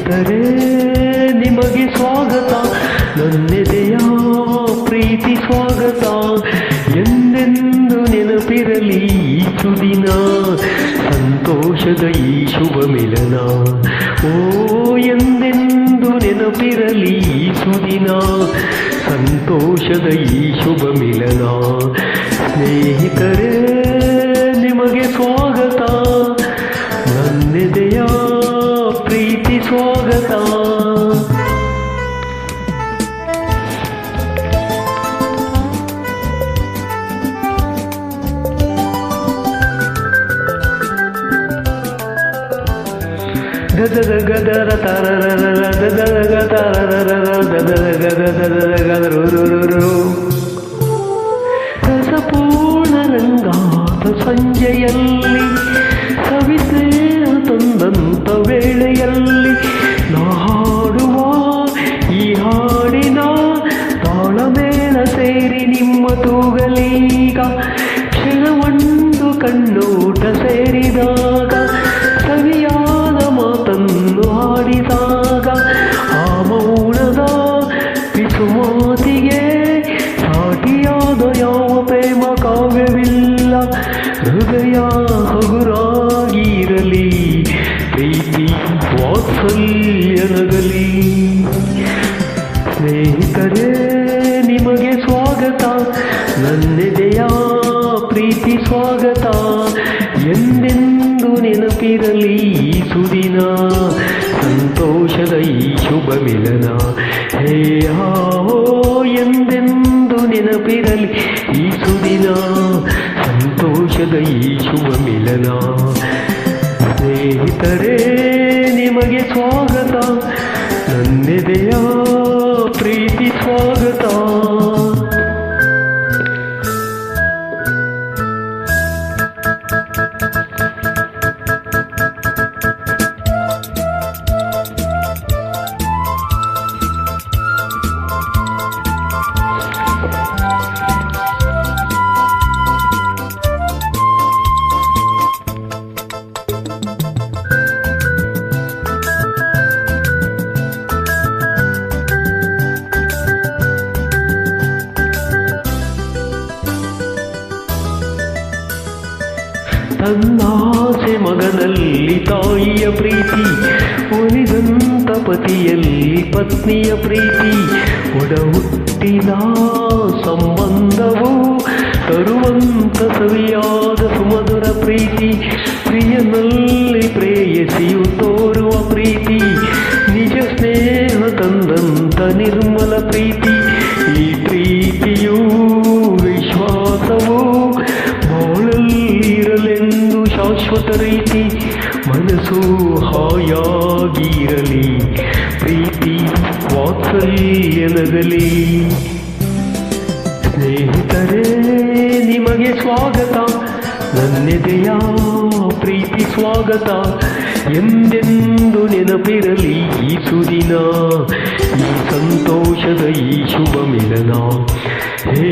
ಸ್ನೇಹಿತರೇ ನಿಮಗೆ ಸ್ವಾಗತ, ನನ್ನೆದೆಯ ಪ್ರೀತಿ ಸ್ವಾಗತ. ಎಂದೆಂದು ನೆನಪಿರಲಿ ಈ ಸುದಿನ, ಸಂತೋಷದ ಈ ಶುಭ ಮಿಲನ. ಓ ಎಂದೆಂದು ನೆನಪಿರಲಿ ಈ ಸುದಿನ, ಸಂತೋಷದ ಈ ಶುಭ ಮಿಲನ. ಸ್ನೇಹಿತರೇ ನಿಮಗೆ ಸ್ವಾಗತ, ನನ್ನೆದೆಯ ಪ್ರೀತಿ ಸ್ವಾಗತ. ಗದರ ಗದರ ತಾರರ ಗದರ ತಾರರ ಗದರ ಗದರ ಗದರು ರಸಪೂರ್ಣ ರಂಗಾತ ಸಂಜೆಯಲ್ಲಿ, ಸವಿಸ್ನೇಹ ತಂದಂತ ವೇಳೆಯಲ್ಲಿ, ನಾ ಹಾಡುವ ಈ ಹಾಡಿನ ತಾಳಮೇಳ ಸೇರಿ ನಿಮ್ಮ ತೂಗಲೀಗ. ಕ್ಷಣವೊಂದು ಕಣ್ಣೋಟ ಸೇರಿದಾಗ, ಸವಿಯಾದ ಮಾತನ್ನು ಹಾಡಿದಾಗ, ಆ ಮೌನದ ಪಿಸುಮಾತಿಗೆ ಸಾಟಿಯಾದ ಯಾವ ಪ್ರೇಮ ಕಾವ್ಯವಿಲ್ಲ. ಹೃದಯ ಹಗುರಾಗಿರಲಿ, ಪ್ರೀತಿ ವಾತ್ಸಲ್ಯ ನಗಲಿ. ಸ್ನೇಹಿತರೇ ನಿಮಗೆ ಸ್ವಾಗತ, ನನ್ನೆದೆಯ ಪ್ರೀತಿ ಸ್ವಾಗತ. ಎಂದೆಂದು ನೆನಪಿರಲಿ ಈ ಸುದಿನ, ಸಂತೋಷದ ಈ ಶುಭ ಮಿಲನ. ಹೇ ಹೋ ಎಂದೆಂದು ನೆನಪಿರಲಿ ಈ ಸುದಿನ, ಸಂತೋಷದ ಈ ಶುಭ ಮಿಲನ. ಸ್ನೇಹಿತರೇ ನಿಮಗೆ ಸ್ವಾಗತ, ನನ್ನೆದೆಯ ಪ್ರೀತಿ ಸ್ವಾಗತ. ತನ್ನಾಸೆ ಮಗನಲ್ಲಿ ತಾಯಿಯ ಪ್ರೀತಿ, ಒಲಿದಂತ ಪತಿಯಲ್ಲಿ ಪತ್ನಿಯ ಪ್ರೀತಿ, ಒಡ ಹುಟ್ಟಿದ ಸಂಬಂಧವು ತರುವಂತ ಸವಿಯಾದ ಸುಮಧುರ ಪ್ರೀತಿ. ಪ್ರಿಯನಲ್ಲಿ ಪ್ರೇಯಸಿಯು ತೋರುವ ಪ್ರೀತಿ, ನಿಜ ಸ್ನೇಹ ತಂದಂತ ನಿರ್ಮಲ ಪ್ರೀತಿ. ಈ ಪ್ರೀತಿಯು ವಿಶ್ವಾಸವು ಬಾಳಲ್ಲಿರಲೆಂದು ಶಾಶ್ವತ ರೀತಿ. ಮನಸ್ಸು ಹಾಯಾಗಿರಲಿ, ಪ್ರೀತಿ ವಾತ್ಸಲ್ಯ ನಗಲಿ. ಸ್ನೇಹಿತರೇ ನಿಮಗೆ ಸ್ವಾಗತ, ನನ್ನೆದೆಯ ಪ್ರೀತಿ ಸ್ವಾಗತ. ಎಂದೆಂದು ನೆನಪಿರಲಿ ಈ ಸುದಿನ, ಈ ಸಂತೋಷದ ಈ ಶುಭ ಮಿಲನ. ಹೇ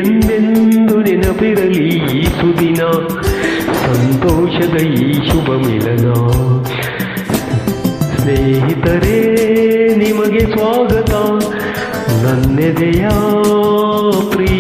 ಎಂದೆಂದು ನೆನಪಿರಲಿ ಈ ಸುದಿನ, ಸಂತೋಷದ ಈ ಶುಭ ಮಿಲನ. ಸ್ನೇಹಿತರೇ ನಿಮಗೆ ಸ್ವಾಗತ, ನನ್ನೆದೆಯ ಪ್ರೀತಿ